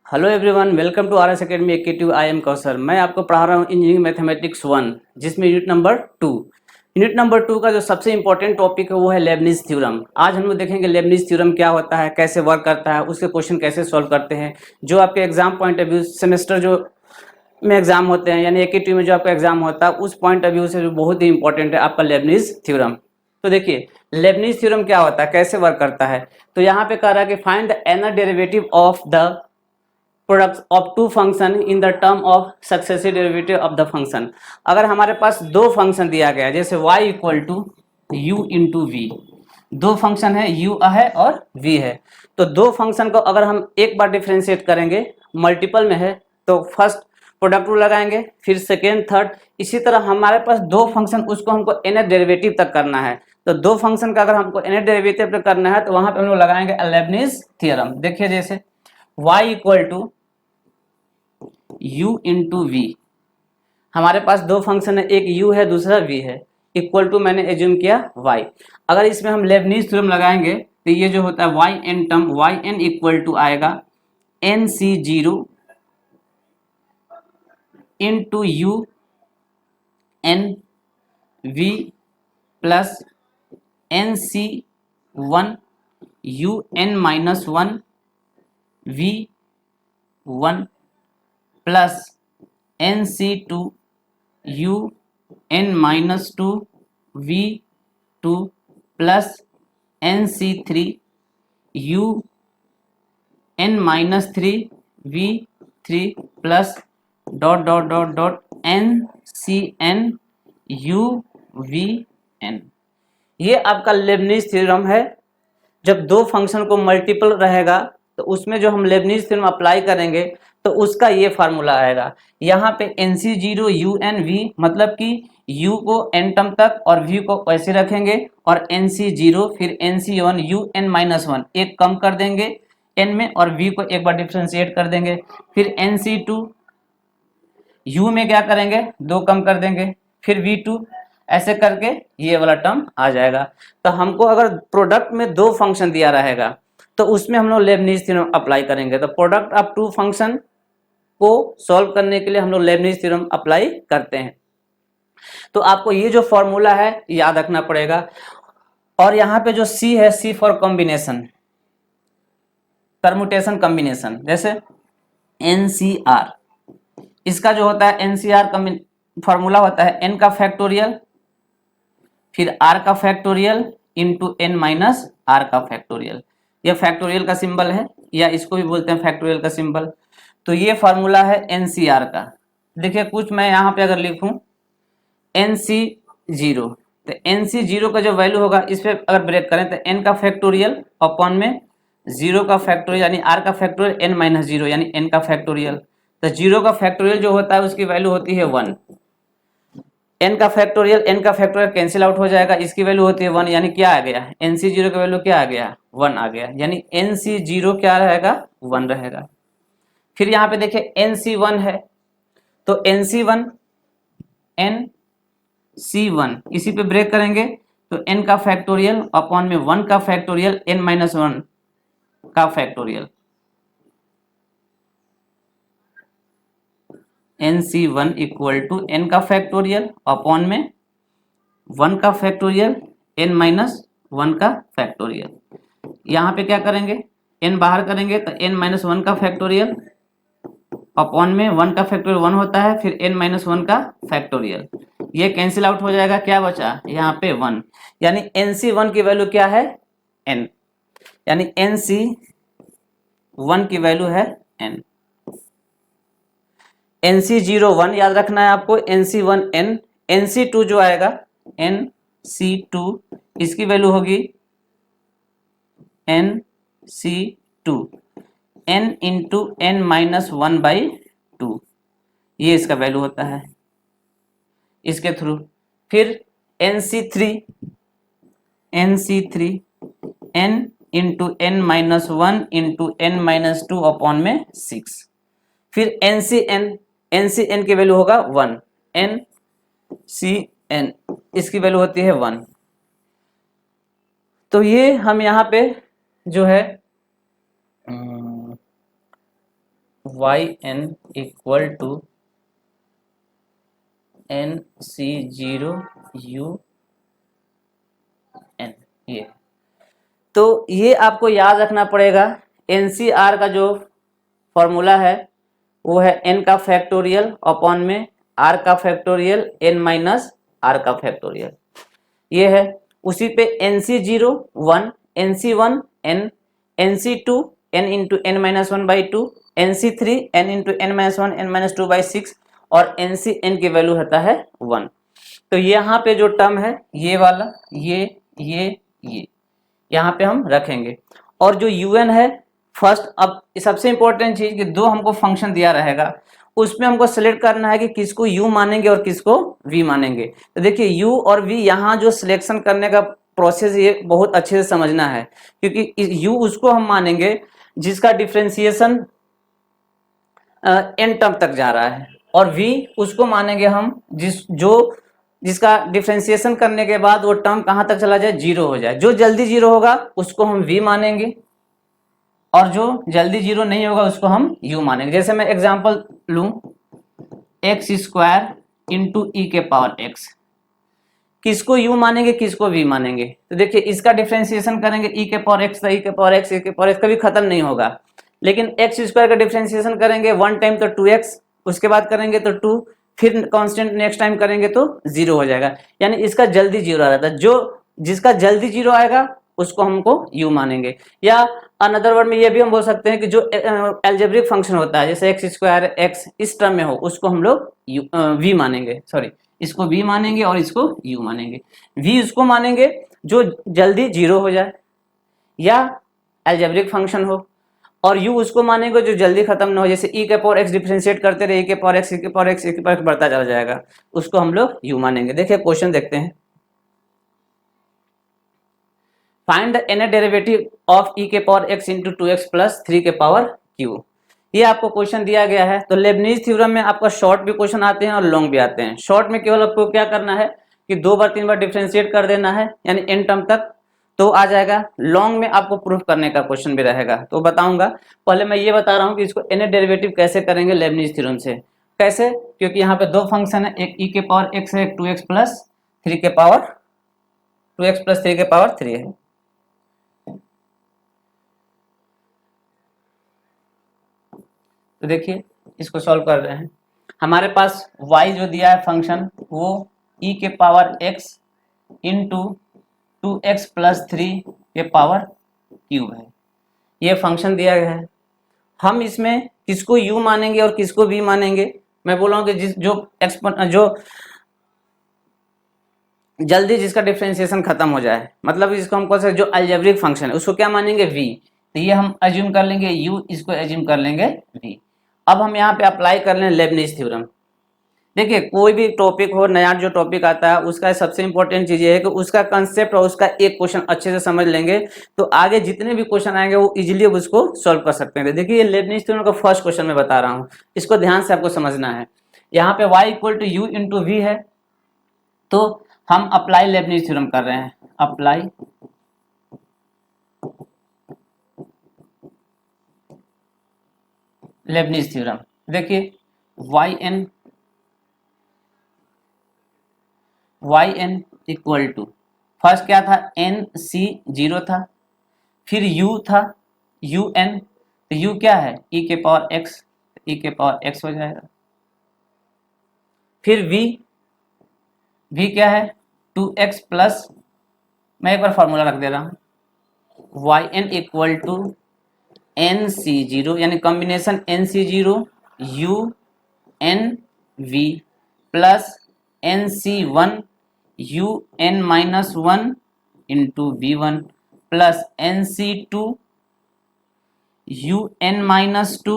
Hello everyone, welcome to R S Academy Active. I am Kausar. मैं आपको पढ़ा रहा हूँ इंजीनियरिंग मैथमेटिक्स 1, जिसमें यूनिट नंबर 2। यूनिट नंबर 2 का जो सबसे इंपॉर्टेंट टॉपिक है वो है लेबनिज थ्योरम। आज हम लोग देखेंगे लेबनिज थ्योरम क्या होता है, कैसे वर्क करता है, उसके क्वेश्चन कैसे सॉल्व करते हैं। जो आपके exam point of view semester जो में एग्जाम होते हैं, यानी एक्टिव में जो आपका एग्जाम होता है, उस पॉइंट ऑफ व्यू से जो बहुत ही इंपॉर्टेंट है आपका लेबनिज थ्योरम। तो देखिए लेबनिज थ्योरम क्या होता है, कैसे वर्क करता है। तो यहाँ पे कह रहा है कि find the inner derivative of the product of two function in the term of successive derivative of the function. अगर हमारे पास दो फंक्शन दिया गया है, जैसे y equal to U into V, दो फंक्शन है u है और v है। तो दो फंक्शन को अगर हम एक बार डिफ्रेंशिएट करेंगे, मल्टीपल में है तो फर्स्ट प्रोडक्ट रूल लगाएंगे, फिर सेकेंड थर्ड, इसी तरह हमारे पास दो फंक्शन, उसको हमको nth डेरिवेटिव तक करना है। तो दो फंक्शन का अगर हमको nth डेरिवेटिव तक करना है तो वहां पे हम लोग लगाएंगे लेबनिज थ्योरम। देखिए जैसे y equal to u into V, हमारे पास दो फंक्शन है, एक u है दूसरा v है, इक्वल टू मैंने एज्यूम किया y। अगर इसमें हम लेबनिज थ्योरम लगाएंगे तो ये जो होता है y n term, y n equal to आएगा n c zero into u n v plus n c one u n minus one v one plus N C two you N minus two we two plus N C three U N minus three V three plus dot dot dot dot N C N U V N. ये आपका Lebanese theorem है। जब दो function को multiple रहेगा तो उसमें जो हम लेबनिज थ्योरम अप्लाई करेंगे तो उसका ये फार्मूला आएगा। यहाँ पे N C zero you N V, मतलब कि u को n टर्म तक और v को वैसे रखेंगे, और एन सी जीरो फिर N C one you N minus one, एक कम कर देंगे n में और v को एक बार डिफ्रेंशिएट कर देंगे, फिर एन सी टू u में क्या करेंगे, दो कम कर देंगे, फिर v2, ऐसे करके ये वाला टर्म आ जाएगा। तो हमको अगर प्रोडक्ट में दो फंक्शन दिया रहेगा तो उसमें हम लोग लेबनिज थ्योरम अप्लाई करेंगे। तो प्रोडक्ट ऑफ टू फंक्शन को सॉल्व करने के लिए हम लोग लेबनिज थ्योरम अप्लाई करते हैं। तो आपको ये जो फॉर्मूला है याद रखना पड़ेगा। और यहाँ पे जो C है, C for combination, permutation combination, जैसे NCR, इसका जो होता है NCR फॉर्मूला होता है n का फैक्टोरियल फिर r का factorial into n minus r का फैक्टोरियल। यह फैक्टोरियल का सिंबल है, या इसको भी बोलते हैं फैक्टोरियल का सिंबल। तो ये फार्मूला है NCR का। देखिए कुछ मैं यहाँ पे अगर लिखूं NC जीरो, तो NC जीरो का जो वैल्यू होगा इस पे अगर ब्रेक करें तो n का फैक्टोरियल अपॉन में जीरो का फैक्टोरियल यानी r का फैक्टोरियल n माइनस जीरो यानी n का फैक्टोरियल। तो जीरो का फैक्टोरियल जो होता है उसकी वैल्यू होती है 1, n का फैक्टोरियल कैंसिल आउट हो जाएगा, इसकी वैल्यू होती है 1, यानी क्या आ गया, NC जीरो का वैल्यू क्या आ गया, 1 आ गया, यानी NC जीरो क्या रहेगा, 1 रहेगा। फिर यहाँ पे देखिए NC1 है, तो NC1 NC1 इसी पे ब्रेक करेंगे तो n का फैक्टोरियल अपॉन में 1 का फैक्टोरियल n माइनस वन का factorial, NC1 equal to n का फैक्टोरियल अपॉन में 1 का फैक्टोरियल n माइनस वन का फैक्टोरियल। यहाँ पे क्या करेंगे, n बाहर करेंगे तो n माइनस वन का फैक्टोरियल अपॉन में 1 का फैक्टोरियल 1 होता है, फिर n माइनस वन का फैक्टोरियल, ये कैंसिल आउट हो जाएगा, क्या बचा यहाँ पे 1, यानी NC1 की वैल्यू क्या है n, यानी NC1 की वैल्यू है n। NC01 याद रखना है आपको, NC1 n, NC2 जो आएगा NC2 इसकी वैल्यू होगी NC2 n into n minus one by two, ये इसका वैल्यू होता है इसके थ्रू। फिर NC3 n into n minus one into n minus two upon में 6। फिर NCN की वैल्यू होगा 1, NCN इसकी वैल्यू होती है 1। तो ये हम यहाँ पे जो है Y N equal to N C zero you N. ये तो ये आपको याद रखना पड़ेगा। एनसीआर का जो फॉर्मूला है वो है n का फैक्टोरियल अपॉन में r का फैक्टोरियल n माइनस r का फैक्टोरियल, ये है। उसी पे nc0 1, nc1 n, nc2 n into n minus one by two, nc3 n into n minus one n minus two by six, और ncn की value होता है 1। तो यहाँ पे जो टर्म है ये वाला, ये यहाँ पे हम रखेंगे। और जो un है फर्स्ट, अब सबसे इंपॉर्टेंट चीज कि दो हमको फंक्शन दिया रहेगा, उसमें हमको सेलेक्ट करना है कि किसको u मानेंगे और किसको v मानेंगे। तो देखिए u और v यहाँ जो सिलेक्शन करने का प्रोसेस ये बहुत अच्छे से समझना है, क्योंकि u उसको हम मानेंगे जिसका डिफ्रेंसिएशन n टर्म तक जा रहा है, और v उसको मानेंगे हम जिसका डिफ्रेंसिएशन करने के बाद वो टर्म कहाँ तक चला जाए, जीरो हो जाए। जो जल्दी जीरो होगा उसको हम v मानेंगे, और जो जल्दी जीरो नहीं होगा उसको हम u मानेंगे। जैसे मैं एग्जांपल लूं, एक्स स्क्वायर इंटू ई के पावर x, किसको u मानेंगे किसको v मानेंगे। तो देखिए इसका डिफ्रेंसिएशन करेंगे e के पावर x, e के पावर x, e के पावर x कभी खत्म नहीं होगा। लेकिन एक्स स्क्वायर का डिफ्रेंसिएशन करेंगे वन टाइम तो 2x, उसके बाद करेंगे तो 2, फिर कांस्टेंट नेक्स्ट टाइम करेंगे तो 0 हो जाएगा। यानी इसका जल्दी जीरो आ जाता है। जो जिसका जल्दी जीरो आएगा उसको हमको u मानेंगे। या अनदर वर्ड में ये भी हम बोल सकते हैं कि जो एल्जेब्रिक फंक्शन होता है, जैसे एक्स स्क्वायर एक्स इस टर्म में हो, उसको हम लोग v मानेंगे, सॉरी इसको v मानेंगे और इसको u मानेंगे। v उसको मानेंगे जो जल्दी जीरो हो जाए या एल्जेब्रिक फंक्शन हो, और u उसको मानेंगे जो जल्दी खत्म ना हो। जैसे e के पावर x डिफरेंशिएट करते रहे, e के पावर x, e के पावर x, e के पावर x बढ़ता चला जाएगा, उसको हम लोग u मानेंगे। देखिए क्वेश्चन देखते हैं, find the n derivative of e के power x into 2x plus 3 के पावर q। ये आपको क्वेश्चन दिया गया है। तो लेबनीज थ्योरम में आपका शॉर्ट भी क्वेश्चन आते हैं और लॉन्ग भी आते हैं। शॉर्ट में केवल आपको क्या करना है कि 2 बार 3 बार डिफरेंशिएट कर देना है, यानी n टर्म तक तो आ जाएगा। लॉन्ग में आपको प्रूफ करने का क्वेश्चन भी रहेगा, तो बताऊंगा। पहले मैं ये बता रहा हूँ कि इसको n डेरिवेटिव कैसे करेंगे लेबनीज थ्योरम से। कैसे, क्योंकि यहाँ पे दो फंक्शन है, एक e के पावर x है, एक 2x प्लस 3 के पावर 2x प्लस 3 के पावर 3 है। तो देखिए इसको सॉल्व कर रहे हैं। हमारे पास y जो दिया है फंक्शन वो e के power x into 2x plus 3 के पावर क्यूब है। ये फंक्शन दिया गया है। हम इसमें किसको u मानेंगे और किसको v मानेंगे। मैं बोल रहा हूँ कि जो जल्दी जिसका डिफरेंशिएशन खत्म हो जाए, मतलब इसको हम कौन सा जो अलजेब्रिक फंक्शन है उसको क्या मानेंगे, v। तो ये हम एज्यूम कर लेंगे u, इसको एज्यूम कर लेंगे v। अब हम यहाँ पे अप्लाई कर लें लेबनीज थ्योरम। देखिए कोई भी टॉपिक हो, नया जो टॉपिक आता है उसका सबसे इंपॉर्टेंट चीज ये है कि उसका कंसेप्ट और उसका एक क्वेश्चन अच्छे से समझ लेंगे तो आगे जितने भी क्वेश्चन आएंगे वो इजीली उसको सॉल्व कर सकते हैं। देखिए ये लेबनीज थ्योरम का फर्स्ट क्वेश्चन मैं बता रहा हूँ, इसको ध्यान से आपको समझना है। यहाँ पे y equal to U into V है, तो हम अप्लाई लेबनीज थ्योरम कर रहे हैं। Apply Leibniz theorem. देखिए yn इक्वल टू, फर्स्ट क्या था, एन सी जीरो था, फिर u था un, तो u क्या है e के पावर x, e के पावर x हो जाएगा। फिर v क्या है 2x प्लस, मैं एक बार फॉर्मूला रख दे रहा हूँ, yn equal to N C zero, यानी combination n C zero you N v plus N C one you N minus one into v one plus N C two you N minus two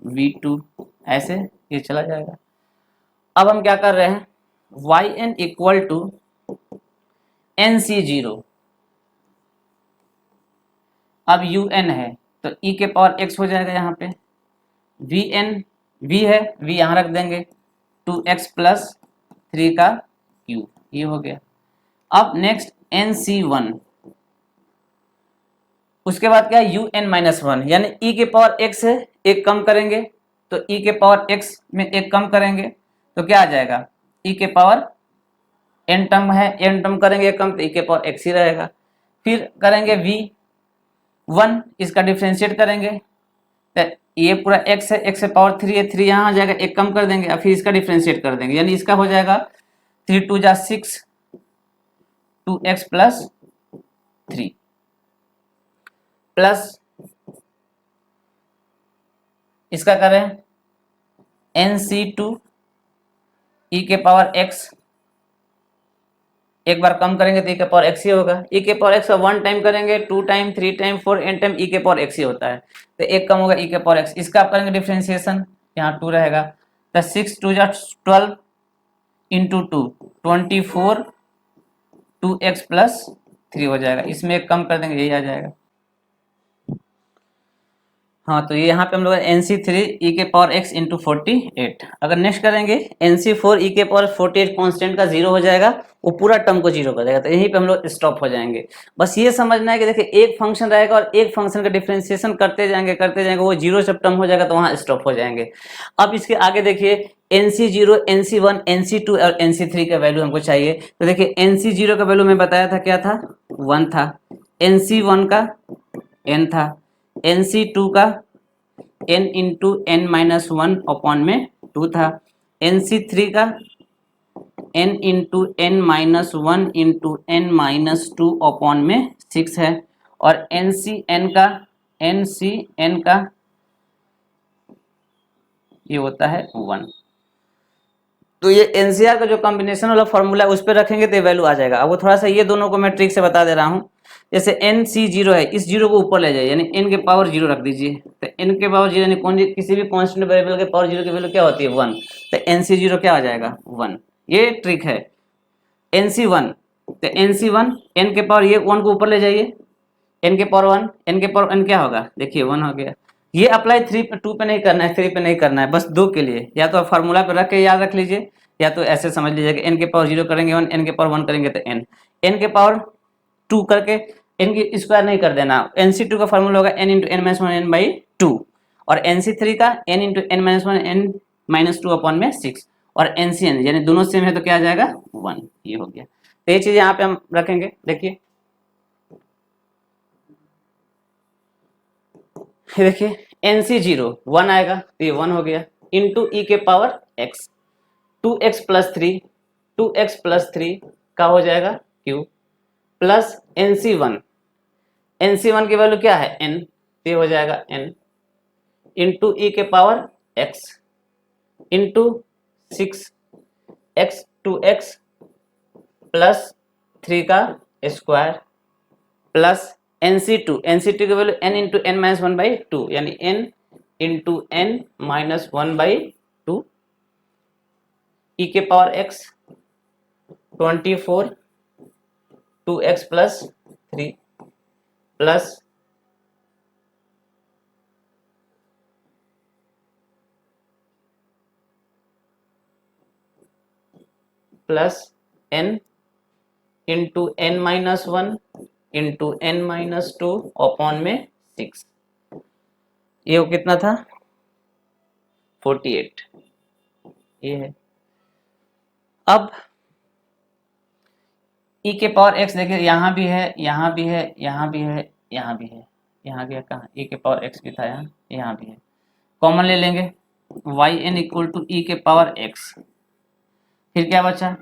we two, ऐसे ये चला जाएगा। अब हम क्या कर रहे हैं, Y N equal to N C zero, अब यू एन है तो e के पावर x हो जाएगा, यहाँ पे वी एन v है, v यहाँ रख देंगे 2x प्लस 3 का क्यूब, ये हो गया। अब नेक्स्ट एन सी वन, उसके बाद क्या है यू एन माइनस वन, यानी e के पावर x है, एक कम करेंगे तो e के पावर x में एक कम करेंगे तो क्या आ जाएगा, e के पावर n टर्म है, n टर्म करेंगे एक कम तो e के पावर x ही रहेगा। फिर करेंगे v1, इसका डिफ्रेंशिएट करेंगे तो ये पूरा x है, x से पावर 3 है, 3 यहाँ आ जाएगा, एक कम कर देंगे और फिर इसका डिफ्रेंशिएट कर देंगे, यानी इसका हो जाएगा 3 2 जा 6 2x प्लस 3 प्लस इसका करें NC2 e के पावर x, एक बार कम करेंगे तो e के पावर x ही होगा, e के पावर x का 1 टाइम करेंगे 2 time 3 time 4 n time e के पावर x ही होता है, तो एक कम होगा e के पावर x, इसका आप करेंगे डिफ्रेंशिएशन, यहाँ 2 रहेगा तो 6 2 जा 12 इंटू 2 24 2x प्लस 3 हो जाएगा, इसमें एक कम कर देंगे यही आ जाएगा। हाँ तो ये यहाँ पे हम लोग NC3 e के पावर x इंटू 48। अगर नेक्स्ट करेंगे NC4 e के पावर 48 कांस्टेंट का 0 हो जाएगा, वो पूरा टर्म को 0 कर देगा, तो यहीं पे हम लोग स्टॉप हो जाएंगे। बस ये समझना है कि देखिए एक फंक्शन रहेगा और एक फंक्शन का डिफ्रेंशिएशन करते जाएंगे वो 0 जब टर्म हो जाएगा तो वहाँ स्टॉप हो जाएंगे। अब इसके आगे देखिए NC0 NC1 NC2 और NC3 का वैल्यू हमको चाहिए, तो देखिए NC0 का वैल्यू मैं बताया था क्या था, 1 था, NC1 का n था, NC2 का n into n minus 1 upon में 2 था, NC3 का n into n minus 1 into n minus 2 upon में 6 है, और NCn का ये होता है 1। तो ये NCR का जो कॉम्बिनेशन वाला फॉर्मूला है उस पर रखेंगे तो वैल्यू आ जाएगा। अब वो थोड़ा सा ये दोनों को मैं ट्रिक से बता दे रहा हूँ, जैसे NC0 है, इस जीरो को ऊपर ले जाइए यानी n के पावर 0 रख दीजिए, तो n के पावर 0 यानी किसी भी कांस्टेंट वेरिएबल के पावर 0 की वैल्यू क्या होती है 1, तो NC0 क्या आ जाएगा 1। ये ट्रिक है। NC1 तो NC1 n के पावर ये 1 को ऊपर ले जाइए, n के पावर 1, n के पावर n क्या होगा देखिए 1 हो गया। ये अप्लाई 2 पे नहीं करना है, 3 पे नहीं करना है, बस 2 के लिए, या तो आप फार्मूला पे रख के याद रख लीजिए या तो ऐसे समझ लीजिए कि n के पावर 0 करेंगे 1, n के पावर 1 करेंगे तो n के पावर 2 करके n की स्क्वायर नहीं कर देना। NC2 का फार्मूला होगा n into n minus 1 n by 2, और NC3 का n into n minus 1 n minus 2 upon में 6, और NCn यानी दोनों सेम है तो क्या आ जाएगा 1। ये हो गया, तो ये चीज यहाँ पे हम रखेंगे। देखिए देखिए NC0 1 आएगा तो ये 1 हो गया, इंटू e के power x 2x plus 3 2x plus 3 का हो जाएगा q, प्लस NC1 की वैल्यू क्या है n, ये हो जाएगा n इंटू e के power x into 6x 2x plus 3 का स्क्वायर, प्लस NC2 की value n into n minus 1 by 2 यानी n into n minus 1 by 2, e के power x 24 2x plus 3 plus n into n minus 1 into n minus 2 upon में 6, ये कितना था 48, ये है। अब e के पावर x देखिए यहाँ भी है यहाँ भी है यहाँ भी है यहाँ भी है, यहाँ गया कहाँ, e के पावर x भी था यहाँ भी है, कॉमन ले लेंगे yn इक्वल टू e के पावर x, फिर क्या बचा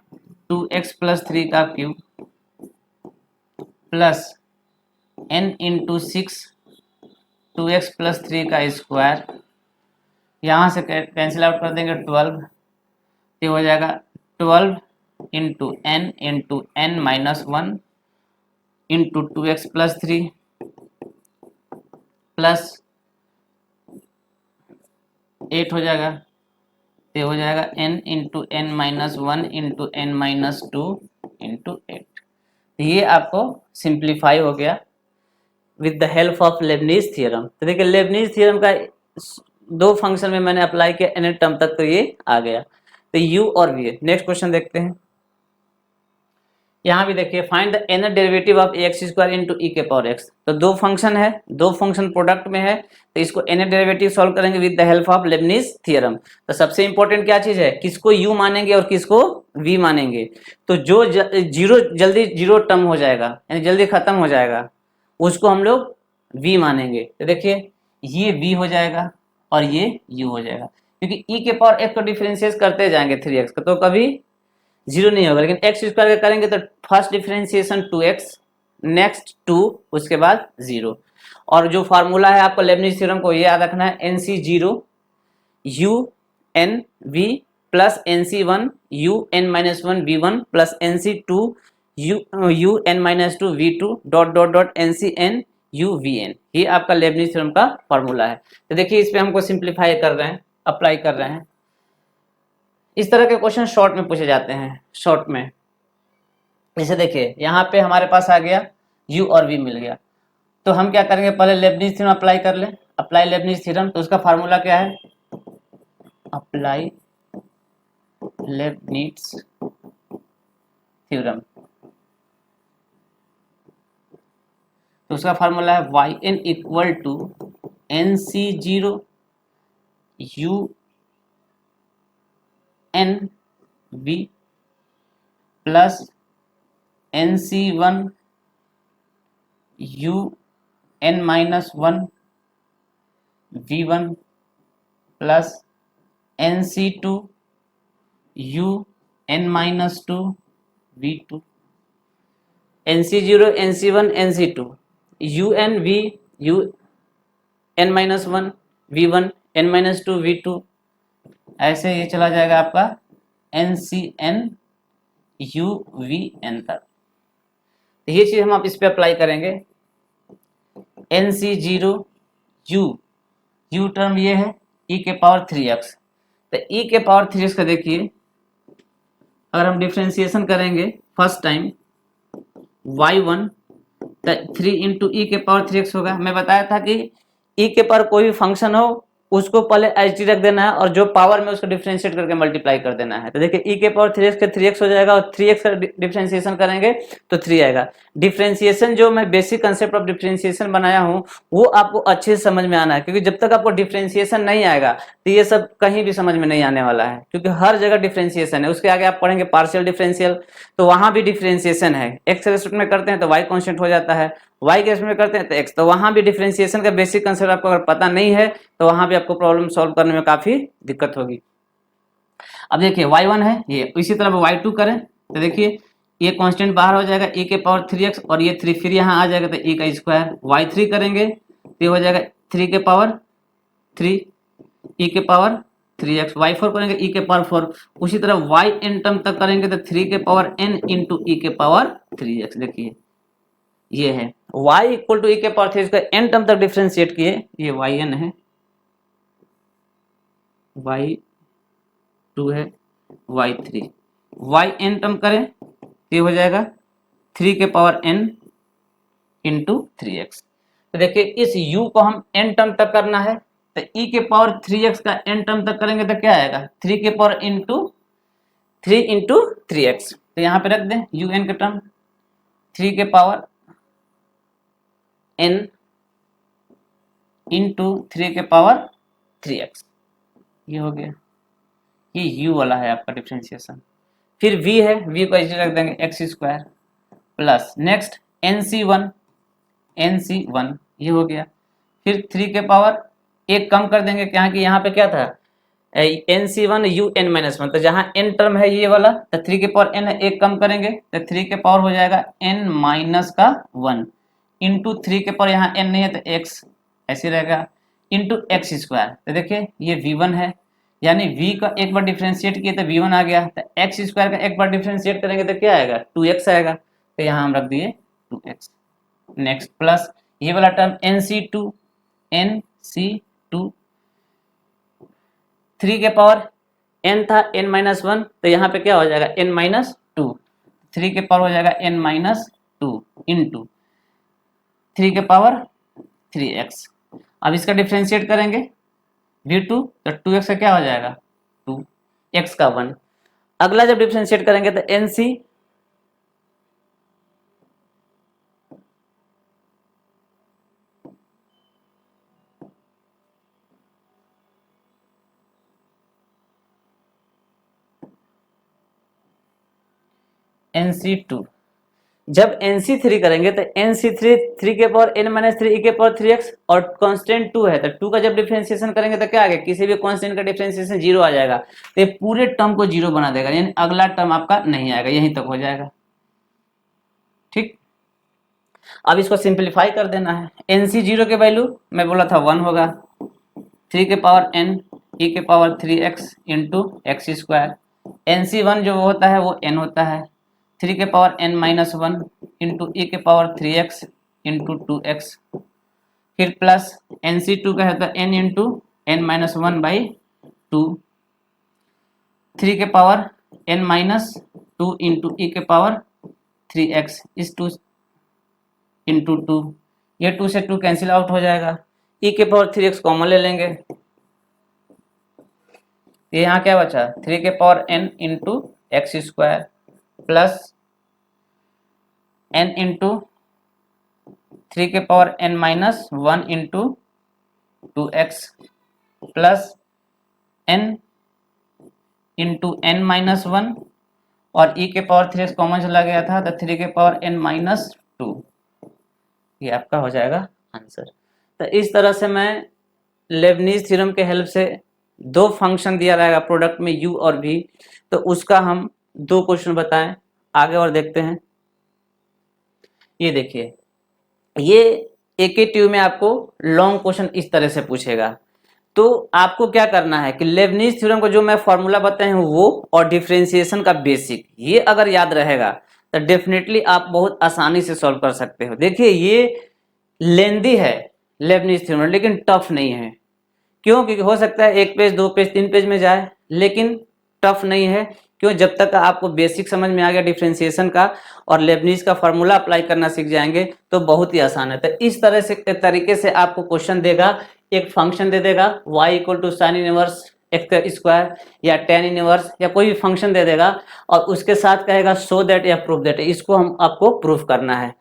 2x प्लस 3 का cube plus n into 6 2x plus 3 का स्क्वायर, यहाँ से कैंसिल आउट कर देंगे 12, ये हो जाएगा 12 into n minus 1 into 2x plus 3 plus 8 हो जाएगा, ये हो जाएगा n into n minus 1 into n minus 2 into 8। ये आपको सिंप्लीफाई हो गया with the help of Lebanese theorem. तो देखिए लेबनीज थ्योरम का 2 फंक्शन में मैंने अप्लाई किया n टर्म तक, तो ये आ गया। तो u और v। नेक्स्ट क्वेश्चन देखते हैं। यहाँ भी देखिए find the nth derivative of x square into e के पावर एक्स। तो दो फंक्शन है, दो फंक्शन प्रोडक्ट में है, तो इसको एनर डेरिवेटिव सॉल्व करेंगे with the help of Lebanese theorem. तो सबसे इंपॉर्टेंट क्या चीज है, किसको u मानेंगे और किसको v मानेंगे। तो जो जीरो जल्दी जीरो टर्म हो जाएगा यानी जल्दी खत्म हो जाएगा उसको हम लोग v मानेंगे। तो देखिए ये v हो जाएगा और ये u हो जाएगा, क्योंकि e के पावर x को डिफरेंशिएट करते जाएंगे 3x का तो कभी जीरो नहीं होगा। लेकिन एक्स स्क्वायर का करेंगे तो फर्स्ट डिफरेंशिएशन 2x, नेक्स्ट 2, उसके बाद 0। और जो फार्मूला है आपको लेबनिज थ्योरम को ये याद रखना है, NC0 UNV plus NC1 UN-1 V1 plus NC2 UN-2 V2 dot dot dot NCN UVN। ये आपका लेबनिज थ्योरम का फार्मूला है। तो देखिए इस पे हमको सिंप्लीफाई कर रहे हैं, अप्लाई कर रहे हैं। इस तरह के क्वेश्चन शॉर्ट में पूछे जाते हैं, शॉर्ट में। जैसे देखिए यहाँ पे हमारे पास आ गया u और v मिल गया, तो हम क्या करेंगे, पहले लेबनिज थ्योरम अप्लाई कर ले। अप्लाई लेबनिज थ्योरम, तो उसका फार्मूला क्या है, अप्लाई लेबनिज थ्योरम। तो उसका फार्मूला है yn equal to NC0 UNV plus NC1 UN-1 V1 plus NC2 UN-2 V2। NC0 NC1 NC2 UNV UN-1 V1 N-2 V2, ऐसे ये चला जाएगा आपका NCN UVN तक। तो ये चीज हम आप इस पे अप्लाई करेंगे। NC0 U टर्म ये है e के पावर 3x। तो e के पावर 3x का देखिए अगर हम डिफ्रेंसिएशन करेंगे फर्स्ट टाइम y1 तो 3 इंटू ई के पावर 3x होगा। मैं बताया था कि e के पावर कोई भी फंक्शन हो उसको पहले एच डी रख देना है और जो पावर में उसको डिफरेंशिएट करके मल्टीप्लाई कर देना है। तो देखिए e के पावर 3x का 3x हो जाएगा और 3x का डिफरेंशिएशन करेंगे तो 3 आएगा। डिफरेंशिएशन जो मैं बेसिक कंसेप्ट ऑफ डिफरेंशिएशन बनाया हूँ वो आपको अच्छे से समझ में आना है, क्योंकि जब तक आपको डिफरेंशिएशन नहीं आएगा तो ये सब कहीं भी समझ में नहीं आने वाला है, क्योंकि हर जगह डिफरेंशिएशन है। उसके आगे आप पढ़ेंगे पार्शियल डिफरेंशियल, तो वहां भी डिफरेंशिएशन है। एक्स के रेस्पेक्ट में करते हैं तो वाई कॉन्स्टेंट हो जाता है, वाई के रेस्पेक्ट में करते हैं तो एक्स। तो वहां भी डिफरेंशिएशन का बेसिक कंसेप्ट आपको अगर पता नहीं है तो वहां भी आपको प्रॉब्लम सॉल्व करने में काफी दिक्कत होगी। अब देखिए y1 है ये, इसी तरह y2 करें तो देखिए ये कांस्टेंट बाहर हो जाएगा e के पावर 3x और ये 3 फिर यहाँ आ जाएगा तो e का स्क्वायर। y3 करेंगे तो ये हो जाएगा 3 के पावर 3 e के पावर 3x। y4 करेंगे e के पावर 4। उसी तरह yn टर्म तक करेंगे तो 3 के पावर n इंटू e के पावर 3x। देखिए ये है y इक्वल टू e के पावर 3 का n टर्म तक डिफ्रेंशिएट किए, ये yn है, y2 है, y3 yn टर्म करें तो ये हो जाएगा 3 के पावर n इंटू 3x। तो देखिए इस u को हम n टर्म तक करना है तो e के पावर 3x का n टर्म तक करेंगे तो क्या आएगा 3 के पावर थ्री इंटू 3x। तो यहाँ पे रख दें un का टर्म 3 के पावर n इंटू 3 के पावर 3x। ये हो गया, ये u वाला है आपका डिफरेंशिएशन। फिर v है, v को ऐसे रख देंगे x square plus next NC1 ये हो गया। फिर 3 के पावर एक कम कर देंगे क्या कि यहाँ पे क्या था NC1 UN-1, तो जहाँ n टर्म है ये वाला तो 3 के पावर n है, एक कम करेंगे तो 3 के पावर हो जाएगा n माइनस का 1 इंटू 3 के पावर यहाँ n नहीं है तो x ऐसे रहेगा इंटू एक्स स्क्वायर। तो देखिए ये v1 है, यानी v का एक बार डिफरेंशिएट किए तो v1 आ गया, तो एक्स स्क्वायर का एक बार डिफरेंशिएट करेंगे तो क्या आएगा 2x आएगा। तो यहाँ हम रख दिए 2x। नेक्स्ट प्लस ये वाला टर्म NC2 3 के पावर n था n-1 तो यहाँ पे क्या हो जाएगा n-2, 3 के पावर हो जाएगा n-2 इंटू 3 के पावर 3x। अब इसका डिफरेंशिएट करेंगे v2 तो 2x का क्या हो जाएगा 2 x का 1। अगला जब डिफरेंशिएट करेंगे तो NC2। जब NC3 करेंगे तो NC3 3 के पावर n माइनस 3 e के पावर 3x और कांस्टेंट 2 है, तो 2 का जब डिफरेंशिएशन करेंगे तो क्या आ गया, किसी भी कांस्टेंट का डिफरेंशिएशन 0 आ जाएगा, तो ये पूरे टर्म को 0 बना देगा, यानी अगला टर्म आपका नहीं आएगा, यहीं तक हो जाएगा। ठीक, अब इसको सिंप्लीफाई कर देना है। NC0 के वैल्यू मैं बोला था 1 होगा, 3 के पावर n e के power 3x into x square. NC1 जो होता है वो n होता है, 3 के power n minus 1 into e के पावर 3x इंटू 2x, फिर प्लस NC2 का होता है n into n minus 1 by 2, 3 के power n minus 2 into e के पावर 3x, इस 2 इंटू 2, ये 2 से 2 कैंसिल आउट हो जाएगा, ई के पावर 3x कॉमन ले लेंगे, ये यहाँ क्या बचा, 3 के power n into x square plus n into 3 के power n minus 1 into 2x plus n into n minus 1 और e के पावर 3x कॉमन चला गया था तो 3 के पावर n माइनस 2, ये आपका हो जाएगा आंसर। तो इस तरह से मैं लेबनीज थ्योरम के हेल्प से दो फंक्शन दिया रहेगा प्रोडक्ट में u और v, तो उसका हम दो क्वेश्चन बताएं, आगे और देखते हैं। ये देखिए, ये एक ही ट्यूब में आपको लॉन्ग क्वेश्चन इस तरह से पूछेगा, तो आपको क्या करना है कि लेबनीज थ्योरम को जो मैं फॉर्मूला बताए हूँ वो और डिफरेंशिएशन का बेसिक, ये अगर याद रहेगा तो डेफिनेटली आप बहुत आसानी से सॉल्व कर सकते हो। देखिए ये लेंदी है लेबनीज थ्योरम, लेकिन टफ नहीं है, क्यों, क्योंकि हो सकता है 1 पेज 2 पेज 3 पेज में जाए, लेकिन टफ नहीं है, क्यों, जब तक आपको बेसिक समझ में आ गया डिफरेंशिएशन का और लेबनीज का फार्मूला अप्लाई करना सीख जाएंगे तो बहुत ही आसान है। तो इस तरह से तरीके से आपको क्वेश्चन देगा, एक फंक्शन दे देगा y equal to sine inverse X square या टेन इनवर्स या कोई भी फंक्शन दे देगा और उसके साथ कहेगा शो दैट या प्रूफ दैट, इसको हम आपको प्रूफ करना है।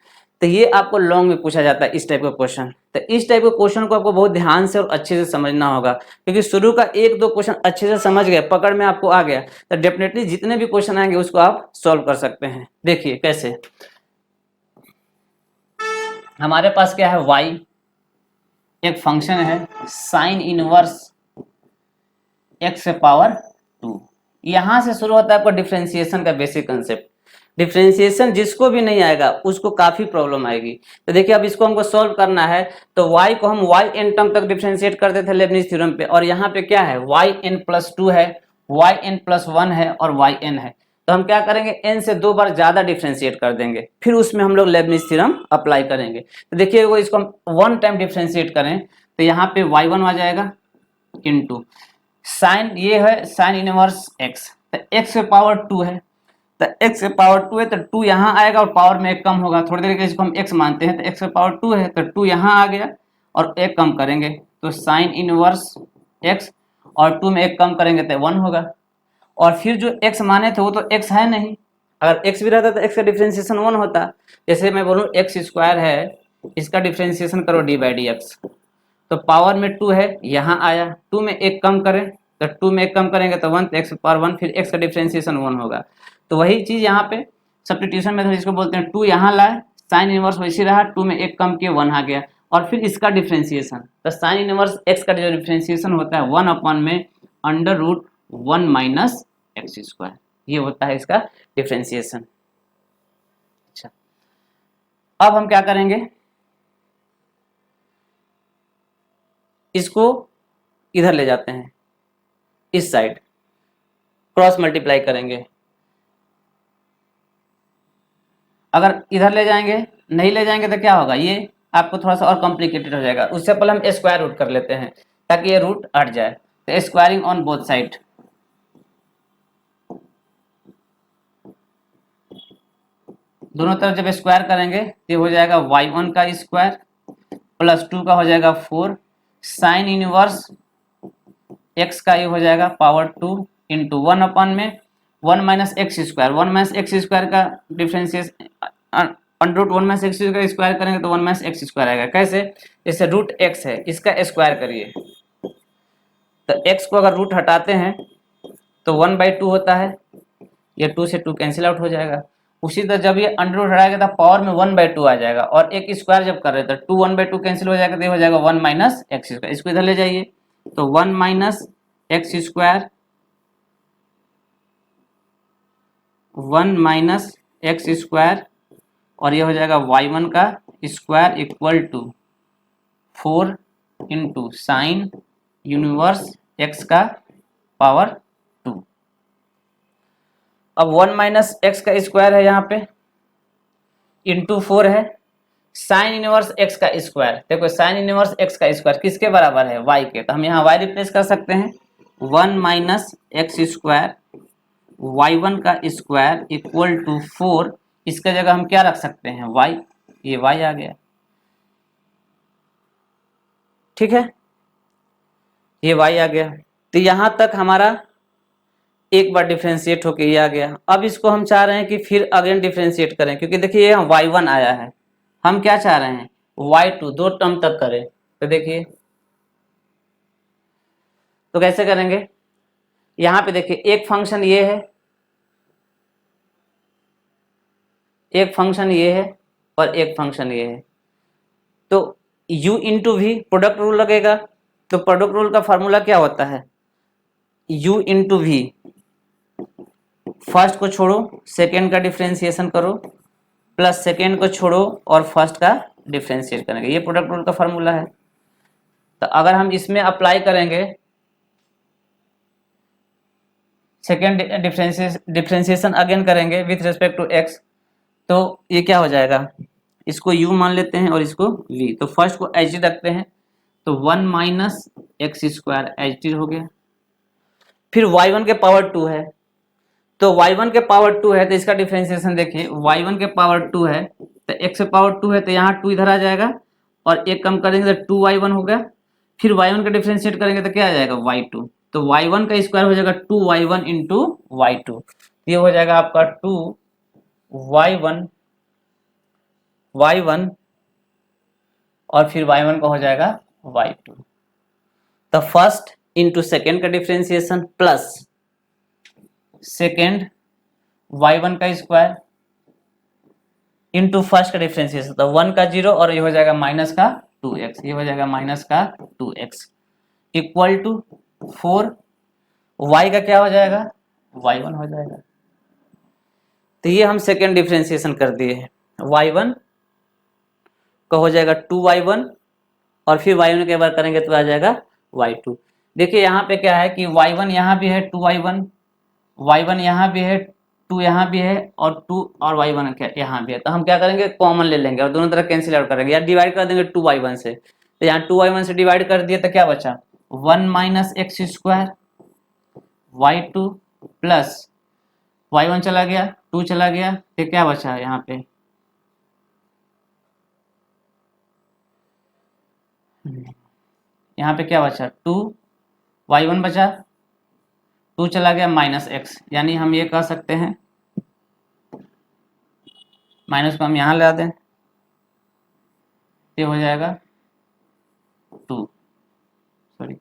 तो ये आपको लॉन्ग में पूछा जाता है इस टाइप का क्वेश्चन। तो इस टाइप के क्वेश्चन को आपको बहुत ध्यान से और अच्छे से समझना होगा, क्योंकि शुरू का 1-2 क्वेश्चन अच्छे से समझ गए, पकड़ में आपको आ गया, तो डेफिनेटली जितने भी क्वेश्चन आएंगे उसको आप सॉल्व कर सकते हैं। देखिए कैसे, हमारे पास क्या है, y एक फंक्शन है साइन इनवर्स x से पावर 2, यहां से शुरू होता है आपका डिफरेंशिएशन का बेसिक कंसेप्ट। डिफरेंशिएशन जिसको भी नहीं आएगा उसको काफी प्रॉब्लम आएगी। तो देखिए अब इसको हमको सॉल्व करना है, तो y को हम yn टर्म तक डिफरेंशिएट करते थे लेबनीज थ्योरम पे, और यहाँ पे क्या है yn प्लस 2 है, yn प्लस 1 है और yn है, तो हम क्या करेंगे n से 2 बार ज्यादा डिफरेंशिएट कर देंगे, फिर उसमें हम लोग लेबनीज थ्योरम अप्लाई करेंगे। तो देखिए वो इसको हम 1 टाइम डिफरेंशिएट करें तो यहाँ पे y1 आ जाएगा इंटू साइन, ये है साइन इनवर्स x, तो x के पावर 2 है, तो x के पावर 2 है तो 2 यहाँ आएगा और पावर में एक कम होगा, थोड़ी देर के इसको हम x मानते हैं, तो x के पावर 2 है तो 2 यहाँ आ गया और एक कम करेंगे तो साइन इनवर्स x, और 2 में एक कम करेंगे तो 1 होगा, और फिर जो x माने थे वो तो x है नहीं, अगर x भी रहता तो x का डिफरेंशिएशन 1 होता। जैसे मैं बोलूँ x स्क्वायर है, इसका डिफरेंशिएशन करो d बाई डी एक्स, तो पावर में 2 है यहाँ आया, 2 में एक कम करें तो 2 में एक कम करेंगे तो 1, तो x पावर 1, फिर x का डिफरेंशिएशन 1 होगा। तो वही चीज यहाँ पे सब्स्टिट्यूशन मेथड इसको बोलते हैं, 2 यहाँ लाए, साइन इनवर्स वैसे रहा, 2 में एक कम किए 1 आ गया, और फिर इसका डिफरेंशिएशन, तो साइन इनवर्स x का जो डिफरेंशिएशन होता है 1 अपॉन में under root 1 minus x square, ये होता है इसका डिफरेंशिएशन। अच्छा, अब हम क्या करेंगे, इसको इधर ले जाते हैं, इस साइड क्रॉस मल्टीप्लाई करेंगे, अगर इधर ले जाएंगे, नहीं ले जाएंगे तो क्या होगा, ये आपको थोड़ा सा और कॉम्प्लिकेटेड हो जाएगा। उससे पहले हम स्क्वायर रूट कर लेते हैं ताकि ये रूट हट जाए, तो स्क्वायरिंग ऑन बोथ साइड, दोनों तरफ जब स्क्वायर करेंगे तो हो जाएगा y1 का स्क्वायर प्लस 2 का हो जाएगा 4, साइन इनवर्स x का ये हो जाएगा पावर 2 इंटू 1 अपॉन में 1 minus x square, 1 minus x square का differentiation under root 1 minus x का स्क्वायर करेंगे तो 1 माइनस एक्स स्क्वायर आएगा। कैसे, जैसे रूट x है, इसका स्क्वायर करिए, तो x को अगर रूट हटाते हैं तो 1/2 होता है, ये 2 से 2 कैंसिल आउट हो जाएगा, उसी तरह जब ये अंडर रूट हटाएगा तो पावर में 1/2 आ जाएगा, और एक स्क्वायर जब कर रहे थे 2 1/2 कैंसिल हो जाएगा तो ये हो जाएगा 1 माइनस एक्स स्क्वायर। इसको इधर ले जाइए तो 1 minus x square, 1 minus x square, और ये हो जाएगा y1 का square equal to 4 into sine inverse x का पावर 2। अब 1 माइनस एक्स का स्क्वायर है यहाँ पे, इंटू 4 है, साइन इनवर्स एक्स का स्क्वायर। देखो साइन इनवर्स एक्स का स्क्वायर किसके बराबर है, y के, तो हम यहाँ y रिप्लेस कर सकते हैं। 1 माइनस एक्स स्क्वायर y1 का स्क्वायर इक्वल टू 4, इसका जगह हम क्या रख सकते हैं, y, ये y आ गया, ठीक है, ये y आ गया। तो यहाँ तक हमारा एक बार डिफ्रेंशिएट होके ये आ गया। अब इसको हम चाह रहे हैं कि फिर अगेन डिफ्रेंशिएट करें, क्योंकि देखिए ये y1 आया है, हम क्या चाह रहे हैं y2 दो टर्म तक करें। तो देखिए तो कैसे करेंगे, यहाँ पे देखिए एक फंक्शन ये है, एक फंक्शन ये है, और एक फंक्शन ये है। तो u into V product rule लगेगा। तो प्रोडक्ट रूल का फॉर्मूला क्या होता है, u इंटू वी, फर्स्ट को छोड़ो सेकेंड का डिफ्रेंसिएशन करो, प्लस सेकेंड को छोड़ो और फर्स्ट का डिफ्रेंशिएट करेंगे, ये प्रोडक्ट रूल का फॉर्मूला है। तो अगर हम इसमें अप्लाई करेंगे सेकेंड डिफ्रेंशिएशन अगेन करेंगे विथ रिस्पेक्ट टू एक्स, तो ये क्या हो जाएगा, इसको u मान लेते हैं और इसको v, तो फर्स्ट को एच डी रखते हैं, तो 1 minus x square H D हो गया। फिर y1 के पावर 2 है, तो y1 के पावर 2 है तो इसका डिफरेंशिएशन देखिए, y1 के पावर 2 है तो x के पावर 2 है तो यहाँ 2 इधर आ जाएगा, और एक कम करेंगे तो 2y1 हो गया। फिर y1 का डिफरेंशिएट करेंगे तो क्या आ जाएगा y2, तो y1 का स्क्वायर हो जाएगा 2y1 इंटू y2, ये हो जाएगा आपका 2y1 y1 और फिर y1 का हो जाएगा y2। तो फर्स्ट इंटू सेकेंड का डिफरेंशिएशन प्लस सेकेंड y1 का स्क्वायर इंटू फर्स्ट का डिफरेंशिएशन, तो 1 का 0 और ये हो जाएगा माइनस का 2x, ये हो जाएगा माइनस का 2x इक्वल टू 4, y का क्या हो जाएगा y1 हो जाएगा। तो ये हम सेकेंड डिफरेंशिएशन कर दिए हैं, y1 का हो जाएगा 2y1 और फिर y1 के बार करेंगे तो आ जाएगा y2। देखिए यहाँ पे क्या है कि y1 यहाँ भी है 2y1, y1 यहाँ भी है 2 यहाँ भी है और 2 और y1 यहाँ भी है, तो हम क्या करेंगे कॉमन ले लेंगे और दोनों तरफ कैंसिल आउट करेंगे या डिवाइड कर देंगे 2y1 से। तो यहाँ 2y1 से डिवाइड कर दिए तो क्या बचा 1 minus x square y2 plus y1 चला गया 2 चला गया, फिर क्या बचा यहाँ पे क्या बचा 2 y1 बचा 2 चला गया माइनस एक्स, यानी हम ये कह सकते हैं माइनस को हम यहाँ ला दें, ये हो जाएगा 2, सॉरी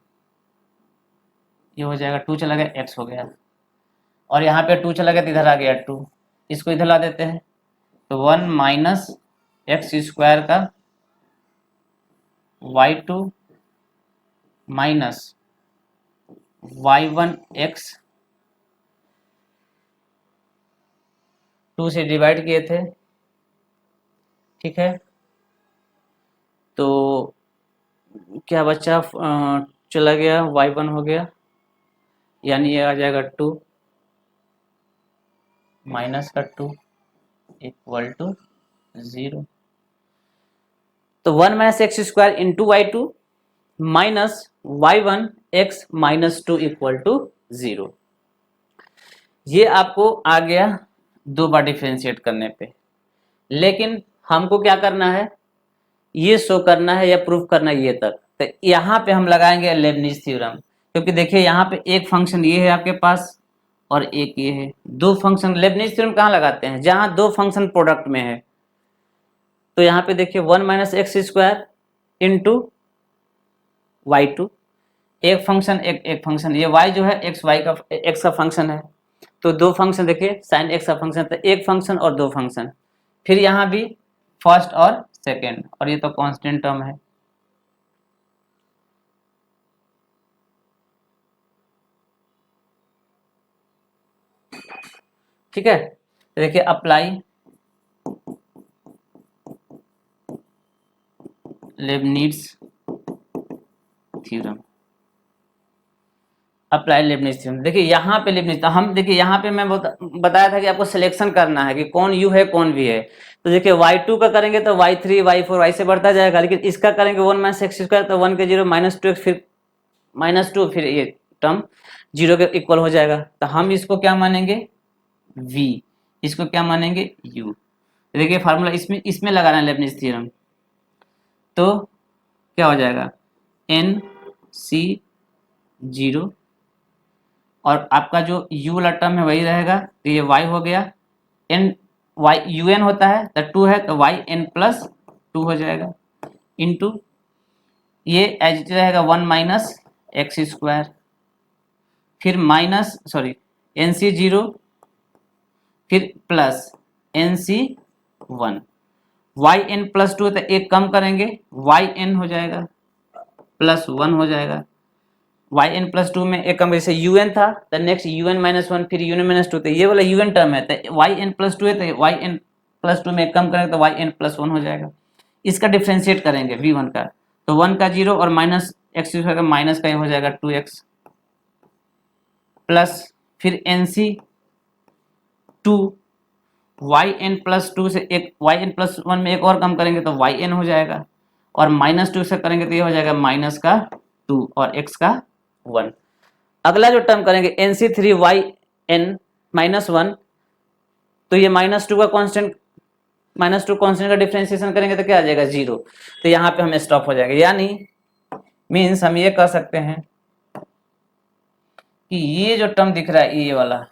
ये हो जाएगा 2 चला गया x हो गया, और यहाँ पे 2 चला गया तो इधर आ गया 2, इसको इधर ला देते हैं तो 1 माइनस एक्स स्क्वायर का y2 माइनस y1 x 2 से डिवाइड किए थे, ठीक है, तो क्या बच्चा चला गया y1 हो गया, यानी ये आ जाएगा 2 माइनस का 2 इक्वल टू 0। तो 1 minus x square into y2 minus y1 x minus 2 equal to 0। ये आपको आ गया 2 बार डिफ्रेंशिएट करने पे, लेकिन हमको क्या करना है ये शो करना है या प्रूफ करना है ये तक। तो यहाँ पे हम लगाएंगे लेबनिज थ्योरम, क्योंकि देखिए यहाँ पे एक फंक्शन ये है आपके पास और एक ये है, दो फंक्शन। लेबनिज थ्योरम कहाँ लगाते हैं जहाँ दो फंक्शन प्रोडक्ट में है। तो यहाँ पे देखिए 1 minus x square into y2, एक फंक्शन एक फंक्शन, ये y जो है x का फंक्शन है, तो दो फंक्शन देखिए, साइन एक्स का फंक्शन, तो एक फंक्शन और दो फंक्शन, फिर यहाँ भी फर्स्ट और सेकेंड, और ये तो कांस्टेंट टर्म है। ठीक है, तो देखिए अप्लाई लेबनिट्ज थ्योरम, अप्लाई लेबनिट्ज थ्योरम। देखिए यहाँ पे लेबनिट्ज, तो हम देखिए यहाँ पे मैं बताया था कि आपको सिलेक्शन करना है कि कौन यू है कौन वी है। तो देखिए y2 का करेंगे तो y3 y4 y से बढ़ता जाएगा, लेकिन इसका करेंगे 1 माइनस एक्स स्क्वायर, तो 1 के 0 माइनस टू एक्स, फिर -2, फिर ये टर्म 0 के इक्वल हो जाएगा। तो हम इसको क्या मानेंगे v, इसको क्या मानेंगे u। देखिए फार्मूला इसमें इसमें लगाना है लेबनिट्ज थ्योरम, तो क्या हो जाएगा एन सी 0, और आपका जो u वाला टर्म है वही रहेगा, तो ये y हो गया, n y u n होता है तो 2 है, तो y n प्लस 2 हो जाएगा, इंटू ये एज इट रहेगा 1 माइनस एक्स स्क्वायर, फिर माइनस सॉरी एन सी 0, फिर plus N C 1, Y N plus 2 तो एक कम करेंगे वाई एन हो जाएगा, प्लस 1 हो जाएगा। वाई एन प्लस 2 में एक कम, जैसे यू एन था तो नेक्स्ट यू एन माइनस 1, फिर यू एन माइनस 2, तो ये वाला यू एन टर्म है, तो वाई एन प्लस 2 है, तो वाई एन प्लस 2 में एक कम करेंगे तो वाई एन प्लस 1 हो जाएगा। इसका डिफ्रेंशिएट करेंगे वी वन का, तो 1 का 0 और माइनस एक्स का माइनस का हो जाएगा 2x, प्लस फिर N C 2, Y N plus 2 से एक वाई एन प्लस 1 में एक और कम करेंगे तो वाई एन हो जाएगा, और माइनस 2 से करेंगे तो ये हो जाएगा माइनस का 2 और x का 1। अगला जो टर्म करेंगे N C 3 Y N minus 1, तो ये -2 का कांस्टेंट, -2 कांस्टेंट का डिफरेंशिएशन करेंगे तो क्या आ जाएगा 0, तो यहाँ पे हमें स्टॉप हो जाएगा। यानी मीन्स हम ये कह सकते हैं कि ये जो टर्म दिख रहा है ये वाला,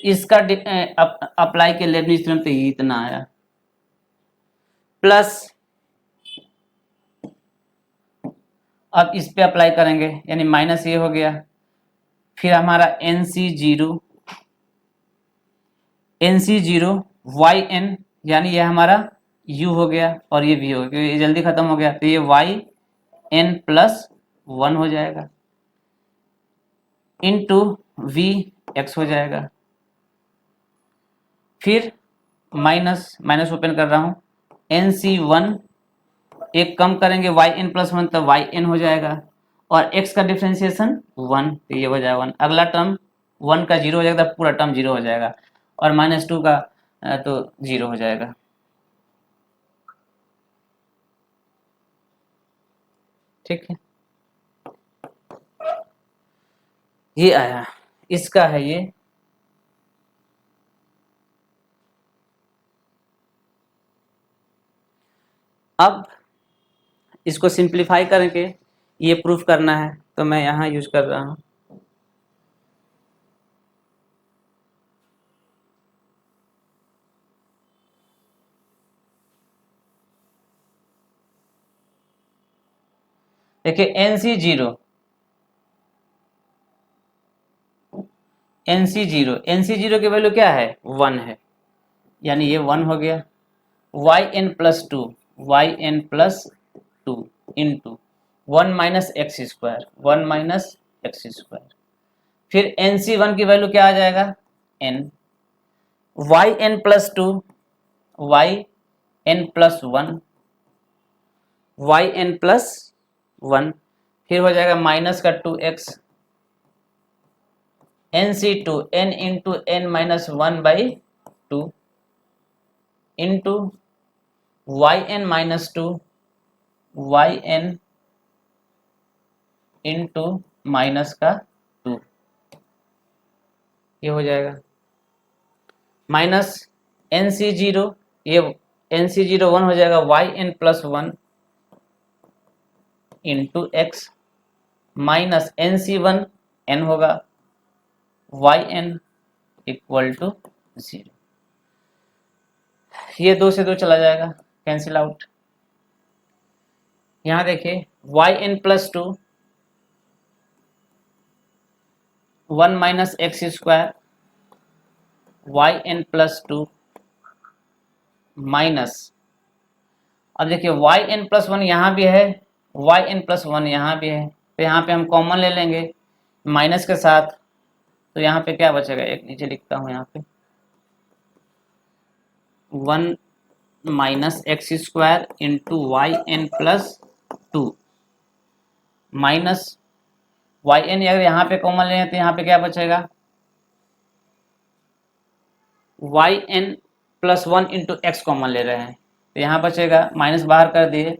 इसका अप्लाई के लेबनिज थ्योरम तो ये इतना आया, प्लस अब इस पे अप्लाई करेंगे यानी माइनस ये हो गया, फिर हमारा एन सी 0 वाई एन, यानी ये हमारा u हो गया और ये v हो गया, ये जल्दी खत्म हो गया, तो ये वाई एन प्लस 1 हो जाएगा, इंटू वी एक्स हो जाएगा, फिर माइनस माइनस ओपन कर रहा हूँ, एन सी 1 एक कम करेंगे वाई एन प्लस 1, तो वाई एन हो जाएगा, और x का डिफ्रेंशिएशन 1, तो ये हो जाएगा 1। अगला टर्म 1 का 0 हो जाएगा, पूरा टर्म 0 हो जाएगा, और -2 का तो 0 हो जाएगा। ठीक है, ये आया, इसका है ये। अब इसको सिंप्लीफाई करके ये प्रूफ करना है, तो मैं यहाँ यूज कर रहा हूँ देखिए एन सी 0 की वैल्यू क्या है 1 है, यानी ये 1 हो गया, Y N plus 2 into 1 minus x square, फिर एन सी 1 की वैल्यू क्या आ जाएगा n, Y N plus 2 Y N plus 1 Y N plus 1, फिर हो जाएगा माइनस का 2x, N C 2 n into N minus 1/2 into Y N minus 2 Y N into minus का 2, ये हो जाएगा, माइनस एन सी 0, ये एन सी 0 1 हो जाएगा, Y N plus 1 into X, minus N C 1 n होगा, वाई एन इक्वल टू 0, ये 2 से 2 चला जाएगा, कैंसिल आउट। यहाँ देखिए Y N plus 2 1 minus x square Y N plus two minus, अब देखिए वाई एन प्लस वन यहाँ भी है, वाई एन प्लस वन यहाँ भी है, तो यहाँ पे हम कॉमन ले लेंगे माइनस के साथ, तो यहाँ पे क्या बचेगा, एक नीचे लिखता हूँ यहाँ पे 1 minus x square into Y N plus two minus Y N, अगर यहाँ पे कॉमन लें तो यहाँ पे क्या बचेगा, Y N plus one into X common ले रहे हैं, तो यहाँ बचेगा माइनस बाहर कर दिए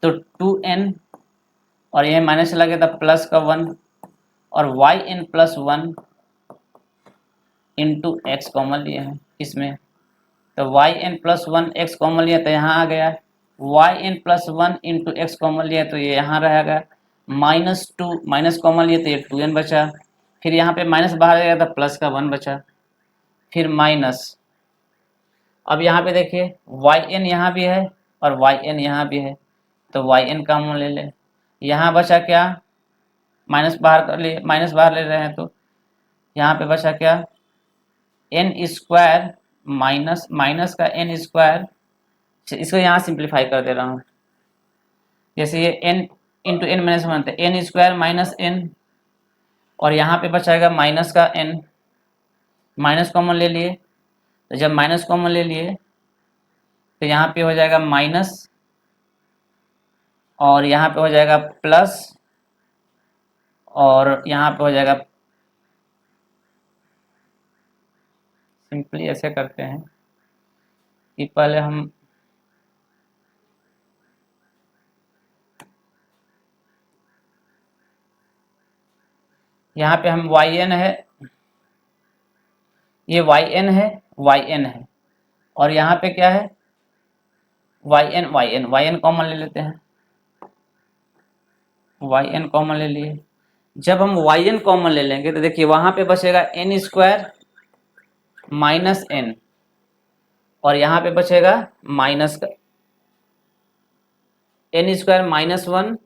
तो 2n, और यह माइनस चला गया था प्लस का 1, और Y N plus one into X common लिए हैं इसमें, तो Y N plus one X common लिया तो यहाँ आ गया, Y N plus one into X common लिया तो ये यहाँ रहेगा, माइनस टू माइनस कॉमन लिया तो ये 2n बचा, फिर यहाँ पे माइनस बाहर गया था प्लस का 1 बचा, फिर माइनस, अब यहाँ पे देखिए वाई एन यहाँ भी है और वाई एन यहाँ भी है, तो वाई एन कॉमन ले लें, यहाँ बचा क्या, माइनस बाहर कर लिए, माइनस बाहर ले रहे हैं तो यहाँ पे बचा क्या, एन स्क्वायर माइनस माइनस का एन स्क्वायर, इसको यहाँ सिंप्लीफाई कर दे रहा हूँ, जैसे ये N into N minus one, N square minus N, और यहाँ पे बचाएगा माइनस का एन, माइनस कॉमन ले लिए, तो जब माइनस कॉमन ले लिए तो यहाँ पे हो जाएगा माइनस, और यहाँ पे हो जाएगा प्लस, और यहाँ पे हो जाएगा, सिंपली ऐसे करते हैं कि पहले हम यहाँ पे हम वाई एन है, ये वाई एन है, वाई एन है, और यहाँ पे क्या है, Y N Y N, Y N common ले लेते हैं, वाई एन कॉमन ले लिए, जब हम वाई एन कॉमन ले लेंगे तो देखिए वहाँ पे बचेगा एन स्क्वायर माइनस एन, और यहाँ पे बचेगा माइनस का एन स्क्वायर माइनस वन,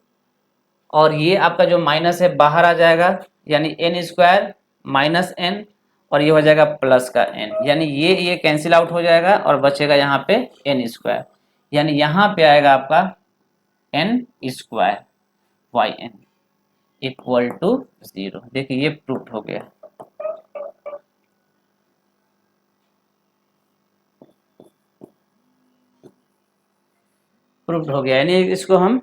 और ये आपका जो माइनस है बाहर आ जाएगा, यानी एन स्क्वायर माइनस एन, और ये हो जाएगा प्लस का एन, यानी ये कैंसिल आउट हो जाएगा और बचेगा यहाँ पे एन स्क्वायर, यानी यहाँ पे आएगा आपका N square Y N equal to 0। देखिए ये प्रूफ हो गया, प्रूफ हो गया, यानी इसको हम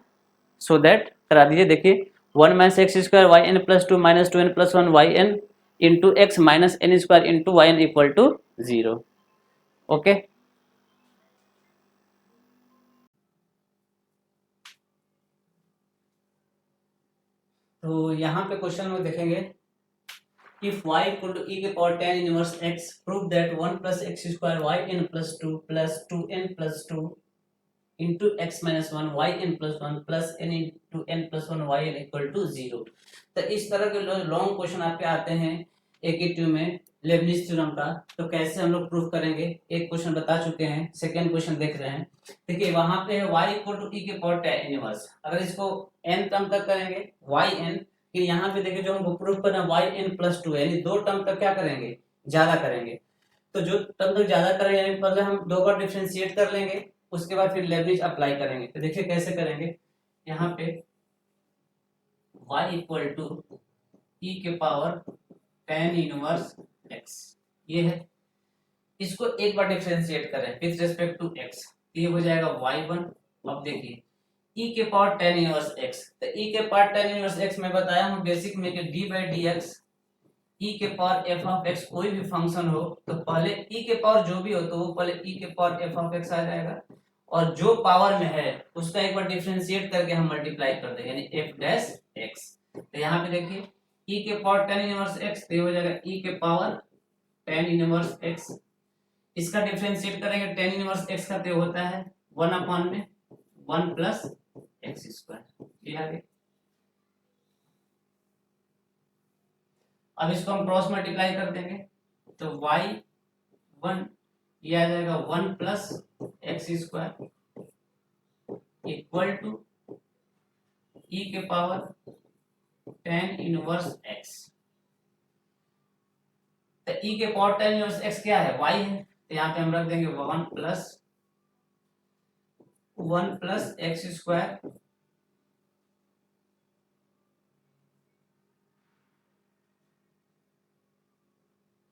सो दैट करा दीजिए, देखिए 1 minus x square Y N plus two minus 2n plus one Y N into X minus N square into Y N equal to 0। Okay, तो यहाँ पे क्वेश्चन में देखेंगे, if y equal to e के power tan inverse x, prove that 1 plus x square y n plus 2 plus 2n plus 2 into x minus 1 y n plus 1 plus n into n plus 1 y n equal to 0। तो इस तरह के long question आपके आते हैं एक में Lebanese theorem का, तो कैसे हम लोग प्रूफ करेंगे, एक क्वेश्चन बता चुके हैं, सेकेंड क्वेश्चन देख रहे हैं। देखिए वहां पे है y इक्वल टू e के पावर tan इनवर्स, अगर इसको n टर्म तक करेंगे y n, कि यहाँ पे देखिए जो हमको प्रूफ करना है वाई एन प्लस टू, यानी दो टर्म तक क्या करेंगे, ज्यादा करेंगे, तो जो टर्म तक ज्यादा करेंगे यानी पहले हम दो बार डिफरेंशिएट कर लेंगे, उसके बाद फिर लेवरेज अप्लाई करेंगे, तो देखिए कैसे करेंगे, यहाँ पे y इक्वल टू e के पावर tan इनवर्स x, ये है, इसको एक बार डिफरेंशिएट करें विद रिस्पेक्ट टू x, ये हो जाएगा y1। अब देखिए e के पावर tan इनवर्स x, तो e के पावर tan इनवर्स x मैं बताया हूँ बेसिक में कि d by D x, e के पावर f ऑफ x कोई भी फंक्शन हो तो पहले e के पावर जो भी हो तो वो पहले e के पावर f ऑफ x आ जाएगा, और जो पावर में है उसका एक बार डिफरेंशिएट करके हम मल्टीप्लाई कर देंगे, यानी f डैश x। तो यहाँ पे देखिए e के पावर tan इनवर्स x, तो हो जाएगा e के पावर tan इनवर्स x, इसका डिफरेंशिएट करेंगे tan इनवर्स x का, तो होता है 1 अपॉन में 1 प्लस एक्स स्क्वायर, ये आ गया। अब इसको हम क्रॉस मल्टीप्लाई कर देंगे तो y1 ये आ जाएगा 1 plus x square equal to e के पावर tan इनवर्स x, तो e के पावर tan इनवर्स x क्या है, y है, तो यहाँ पे हम रख देंगे 1 प्लस x स्क्वायर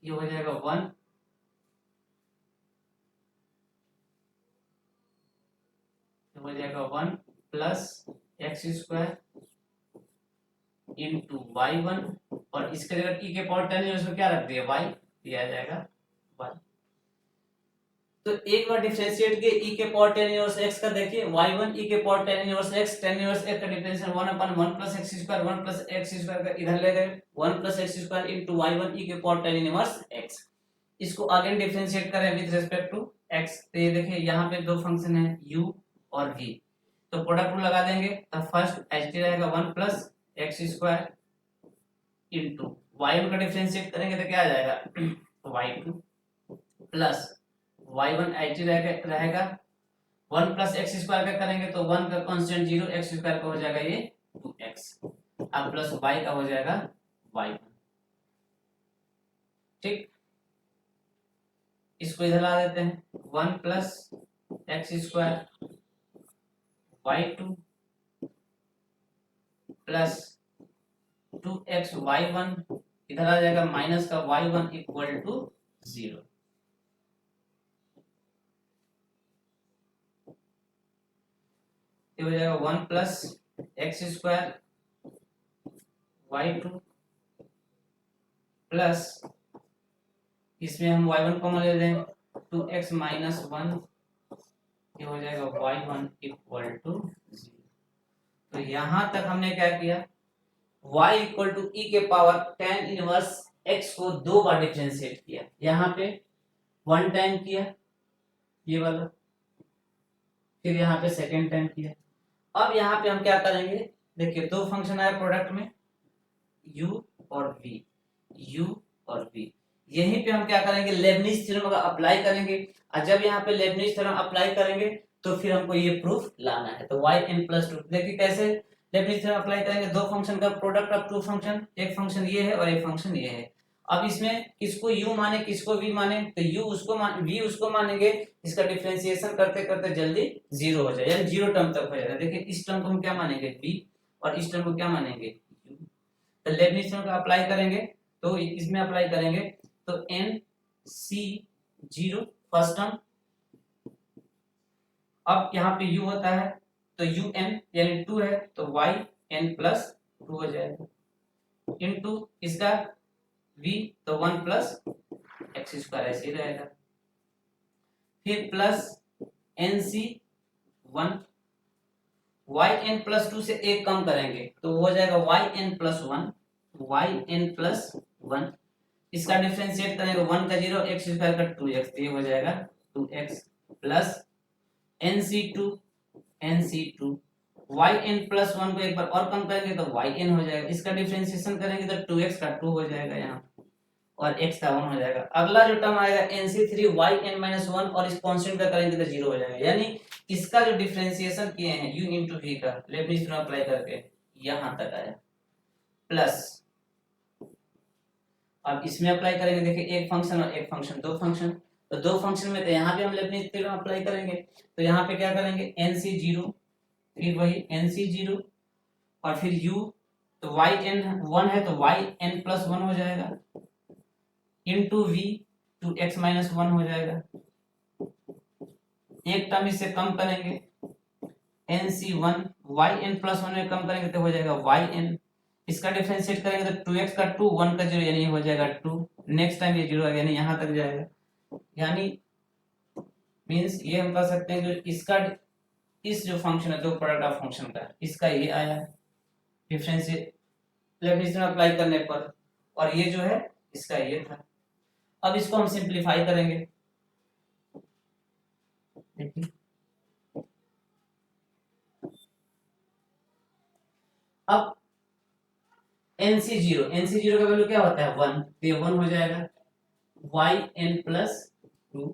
ये हो जाएगा 1 हो जाएगा 1 plus x square into y1 और इसके जगह e के पावर tan इनवर्स में क्या रख दिया, y, दिया जाएगा y। तो एक बार डिफरेंशिएट के e के पावर tan इनवर्स x का देखिए, y1 e के power tan inverse x, tan inverse x का differential 1/1 plus x square 1 plus x square का इधर ले गए 1 plus x square into y1 e के पावर tan इनवर्स x। इसको अगेन डिफरेंशिएट करें विद रिस्पेक्ट टू x, तो ये देखिए यहाँ पे दो फंक्शन है u और v, तो प्रोडक्ट रूल लगा देंगे, तो फर्स्ट ht रहेगा 1 plus x square into y1 का डिफरेंशिएट करेंगे तो क्या आ जाएगा y2 प्लस y1 ht रहेगा 1 प्लस x स्क्वायर का करेंगे तो 1 का कांस्टेंट 0, x स्क्वायर का हो जाएगा ये 2x, अब प्लस y का हो जाएगा y1। ठीक, इसको इधर ला देते हैं 1 plus x square y2 plus 2x y1 इधर आ जाएगा माइनस का y1 इक्वल टू 0। ये हो जाएगा 1 plus x square y2 plus इसमें हम y1 कॉमन ले लें 2x माइनस 1, ये हो जाएगा y1 इक्वल टू 0। तो यहां तक हमने क्या किया, y इक्वल टू e के पावर tan इनवर्स x को दो बार डिफरेंशिएट किया, यहाँ पे 1 टाइम किया ये वाला, फिर यहाँ पे सेकेंड टाइम किया। अब यहाँ पे हम क्या करेंगे, देखिए दो फंक्शन आया प्रोडक्ट में u और v, u और v, यहीं पे हम क्या करेंगे लेबनिज थ्योरम का अप्लाई करेंगे, और जब यहाँ पे लेबनिज थ्योरम अप्लाई करेंगे तो फिर हमको ये प्रूफ लाना है। तो yn+2 देखिए कैसे लेबनिज थ्योरम अप्लाई करेंगे, दो फंक्शन का प्रोडक्ट ऑफ टू फंक्शन, एक फंक्शन ये है और एक फंक्शन ये है। अब इसमें किसको u माने किसको v माने, तो u उसको v उसको मानेंगे, इसका डिफरेंशिएशन करते करते जल्दी 0 हो जाए, यानी 0 टर्म तक हो जाएगा। देखिए इस टर्म को हम क्या मानेंगे v और इस टर्म को क्या मानेंगे u, तो लेबनिज थ्योरम का अप्लाई करेंगे, तो इसमें अप्लाई करेंगे तो n(c)0 फर्स्ट टर्म, अब यहाँ पे u होता है तो un यानी 2 है तो yn+2 हो जाएगा, इनटू इसका v तो 1 प्लस x स्क्वायर ऐसे ही रहेगा, फिर प्लस nc1 yn+2 से एक कम करेंगे तो हो जाएगा yn+1 इसका डिफरेंशिएट करेंगे 1 का 0 x स्क्वायर का 2x, ये हो जाएगा 2x प्लस nc2 yn+1 को एक बार और कम करेंगे तो yn हो जाएगा, इसका डिफरेंशिएशन करेंगे तो 2x का 2 हो जाएगा यहाँ और x का 1 हो जाएगा। अगला जो टर्म आएगा nc3 yn-1 और इस कांस्टेंट का करेंगे तो 0 हो जाएगा, यानी इसका जो डिफरेंशिएशन किए हैं u इंटू v का लेबनिज थ्योरम अप्लाई करके यहाँ तक आया, प्लस अब इसमें अप्लाई करेंगे, देखिए एक फंक्शन और एक फंक्शन, दो फंक्शन, तो दो फंक्शन में तो यहाँ पे हम लेबनिज थ्योरम अप्लाई करेंगे, तो यहाँ पे क्या करेंगे nc0 फिर वही nc0 और फिर u, तो yn1 है तो yn+1 हो जाएगा इनटू v 2x-1 हो जाएगा, एक टर्म इससे कम करेंगे nc1 yn+1 में कम करेंगे तो हो जाएगा yn, इसका डिफरेंशिएट करेंगे तो 2x का 2 1 का 0 यानी हो जाएगा 2, नेक्स्ट टाइम ये 0 आ गया यानी यहाँ तक जाएगा, यानी मींस ये हम कह सकते हैं जो इसका इस जो फंक्शन है दो प्रोडक्ट ऑफ फंक्शन का इसका ये आया डिफरेंशिएट लेबनिज थ्योरम अप्लाई करने पर, और ये जो है इसका ये था। अब इसको हम सिंपलीफाई करेंगे, देखिए अब nc0 का वैल्यू क्या होता है 1, तो ये 1 हो जाएगा yn+2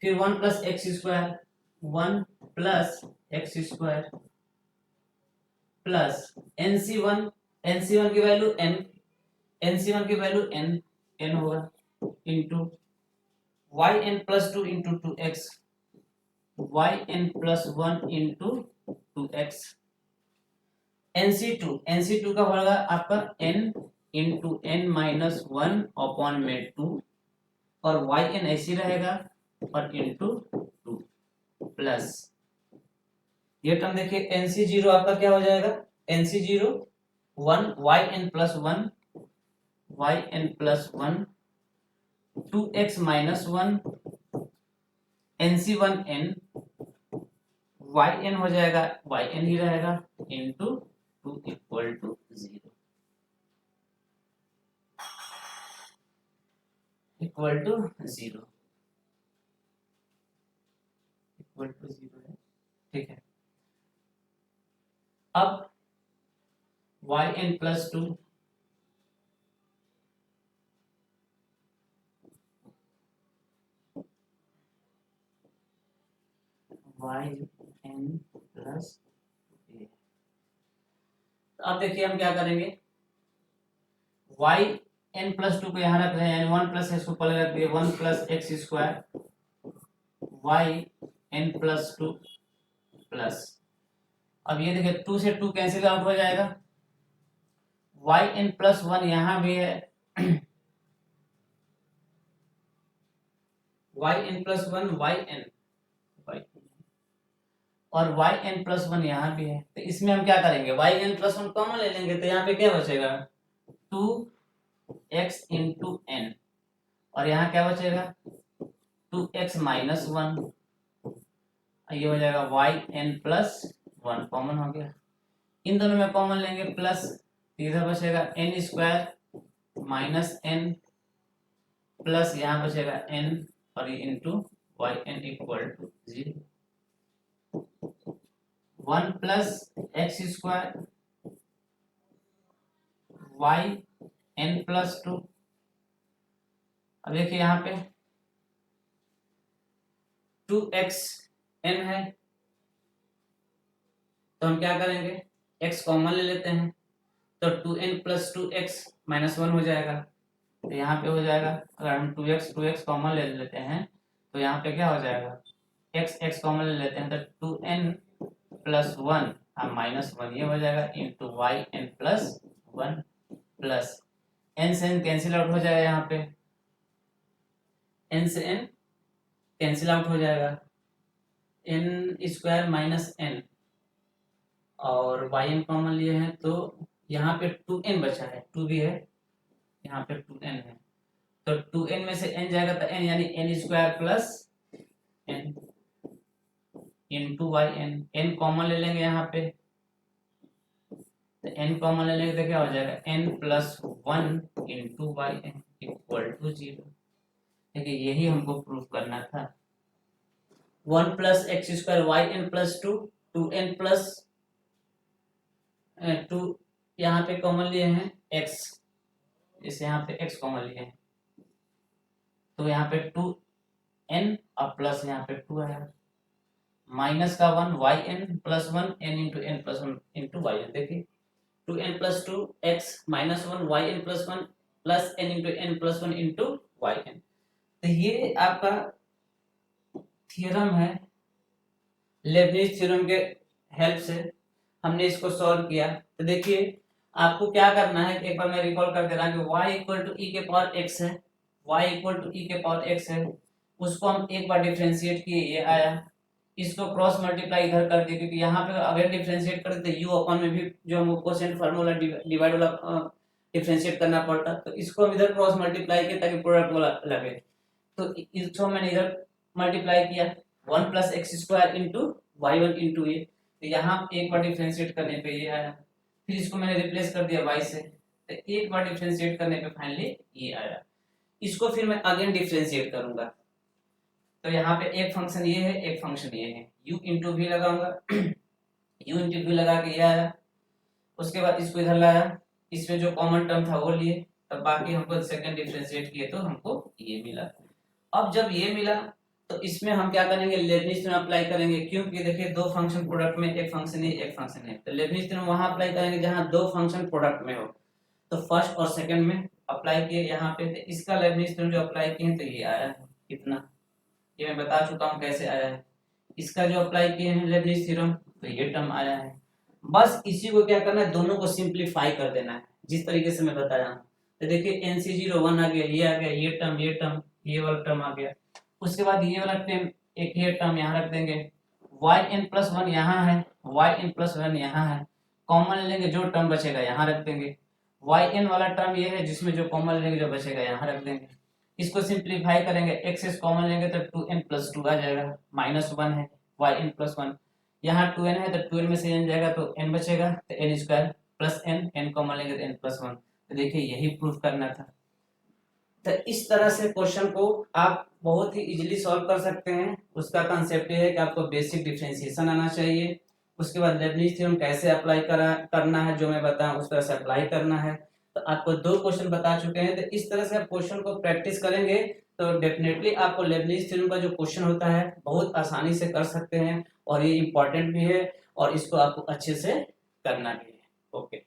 फिर 1 plus x square 1 plus x square plus nc1 की वैल्यू n, nc1 की वैल्यू n एन होगा into Y N plus two into two x, y N plus one into two x. NC2 का होगा आपका n into N minus one upon में two, और Y n ऐसी रहेगा और इंटू टू प्लस ये टर्म देखिए NC0 आपका क्या हो जाएगा, NC0 1 Y N plus one, Y N plus one, two x minus one, NC1 n, Y n हो जाएगा वाई एन ही रहेगा into two equal to zero, equal to zero, equal to zero है, ठीक है। अब y N plus two y N plus, अब देखिए हम क्या करेंगे, वाई एन प्लस टू को यहाँ रख रहे हैं, वन प्लस एक्स को पहले रख दिए, one plus x square Y N plus two plus, अब ये देखिए टू से टू कैंसिल आउट हो जाएगा, वाई एन प्लस वन यहाँ भी है, Y N plus one Y n और वाई एन प्लस वन यहाँ भी है, तो इसमें हम क्या करेंगे, y N plus one common ले लेंगे, तो यहाँ पे क्या बचेगा टू एक्स इंटू एन, और यहाँ क्या बचेगा टू एक्स माइनस वन, ये हो जाएगा Y N plus one common हो गया, इन दोनों में कॉमन लेंगे प्लस, इधर बचेगा n square minus n plus यहाँ बचेगा एन और ये into Y N equal to zero, one plus x square Y N plus two, अब देखिए यहाँ पे टू एक्स एन है, तो हम क्या करेंगे x कॉमन ले लेते हैं, तो two n plus two x minus one हो जाएगा, तो यहाँ पे हो जाएगा, अगर हम टू एक्स कॉमन ले लेते हैं तो यहाँ पे क्या हो जाएगा x कॉमन ले लेते हैं, तो two n plus one minus one ये हो जाएगा into Y N plus one plus n से एन कैंसिल आउट हो जाएगा, यहाँ पे एन से एन कैंसिल आउट हो जाएगा, एन स्क्वायर माइनस एन और वाई एन कॉमन लिए हैं, तो यहाँ पे टू एन बचा है, टू भी है यहाँ पे टू एन है, तो टू एन में से एन जाएगा तो एन यानी n square plus n into Y n, n common ले लेंगे यहाँ पे, तो एन कॉमन ले लेंगे तो क्या हो जाएगा n plus one into Y N equal to zero, देखिए यही हमको प्रूव करना था, one plus x square Y N plus two, two n plus two यहाँ पे कॉमन लिए हैं x, इसे यहाँ पे x कॉमन लिए हैं, तो यहाँ पे टू एन और प्लस यहाँ पे टू आया, माइनस का one Y N plus one n into n plus one into Y n, देखिए two n plus two x minus one Y N plus one plus n into n plus one into Y n, तो ये आपका theorem है, Lebanese theorem के help से हमने इसको solve किया। तो देखिए आपको क्या करना है, एक बार मैं रिकॉल कर दे रहा हूँ कि y इक्वल टू ई के पावर x है, y इक्वल टू ई के पावर x है, उसको हम एक बार डिफरेंशिएट किए ये आया, इसको क्रॉस मल्टीप्लाई इधर कर दिए, क्योंकि यहाँ पे अगर डिफरेंशिएट करते तो u अपॉन में भी जो हमको कोसेंट फार्मूला डिवाइड वाला डिफरेंशिएट करना पड़ता, तो इसको हम इधर क्रॉस मल्टीप्लाई किया ताकि प्रोडक्ट वाला लगे, तो इसको मैंने इधर मल्टीप्लाई किया one plus x square into y one into a, तो यहाँ एक बार डिफरेंशिएट करने पे ये आया, फिर इसको मैंने रिप्लेस कर दिया y से, तो एक बार डिफरेंशिएट करने पे फाइनली ये आया, इसको फिर मैं अगेन डिफरेंशिएट करूंगा, तो यहाँ पे एक फंक्शन ये है एक फंक्शन ये है, u इंटू वी लगाऊंगा u इंटू वी लगा के ये आया, उसके बाद इसको इधर लाया, इसमें जो कॉमन टर्म था वो लिए, तब बाकी हमको सेकंड डिफरेंशिएट किए तो हमको ये मिला। अब जब ये मिला तो इसमें हम क्या करेंगे, लेबनिज थ्योरम अप्लाई करेंगे, क्योंकि देखिए दो फंक्शन प्रोडक्ट में एक फंक्शन है एक फंक्शन है, तो लेबनिज थ्योरम वहां अप्लाई करेंगे जहां दो फंक्शन प्रोडक्ट में हो, तो फर्स्ट और सेकंड में अप्लाई किए यहाँ पे, तो इसका लेबनिज थ्योरम जो अप्लाई किए तो ये आया है कितना, ये मैं बता चुका हूँ कैसे आया है। इसका जो अप्लाई किए हैं लेबनिज थ्योरम तो ये टर्म आया है। बस इसी को क्या करना है, दोनों को सिंप्लीफाई कर देना है जिस तरीके से मैं बताया। तो देखिए NC01 आ गया, ये आ गया, ये टर्म ये वाला टर्म आ गया। उसके बाद ये वाला टर्म, एक ये टर्म यहाँ रख देंगे, yn+1 यहाँ है, yn+1 यहाँ है, कॉमन लेंगे जो टर्म बचेगा यहाँ रख देंगे। yn वाला टर्म ये है जिसमें जो कॉमन लेंगे जो बचेगा यहाँ रख देंगे। इसको सिंप्लीफाई करेंगे, एक्सेस कॉमन लेंगे तो 2n+2 आ जाएगा, -1 है yn+1, यहाँ 2n है तो 2n में से n जाएगा तो n बचेगा, तो n² प्लस n कॉमन लेंगे तो n+1। तो देखिए यही प्रूफ करना था। तो इस तरह से क्वेश्चन को आप बहुत ही इजीली सॉल्व कर सकते हैं। उसका कंसेप्ट ये है कि आपको बेसिक डिफरेंशिएशन आना चाहिए, उसके बाद लेबनिज थ्योरम कैसे अप्लाई करना है जो मैं बताऊं उस तरह से अप्लाई करना है। तो आपको 2 क्वेश्चन बता चुके हैं, तो इस तरह से आप क्वेश्चन को प्रैक्टिस करेंगे तो डेफिनेटली आपको लेबनिज थ्योरम का जो क्वेश्चन होता है बहुत आसानी से कर सकते हैं, और ये इम्पोर्टेंट भी है और इसको आपको अच्छे से करना भी है। ओके।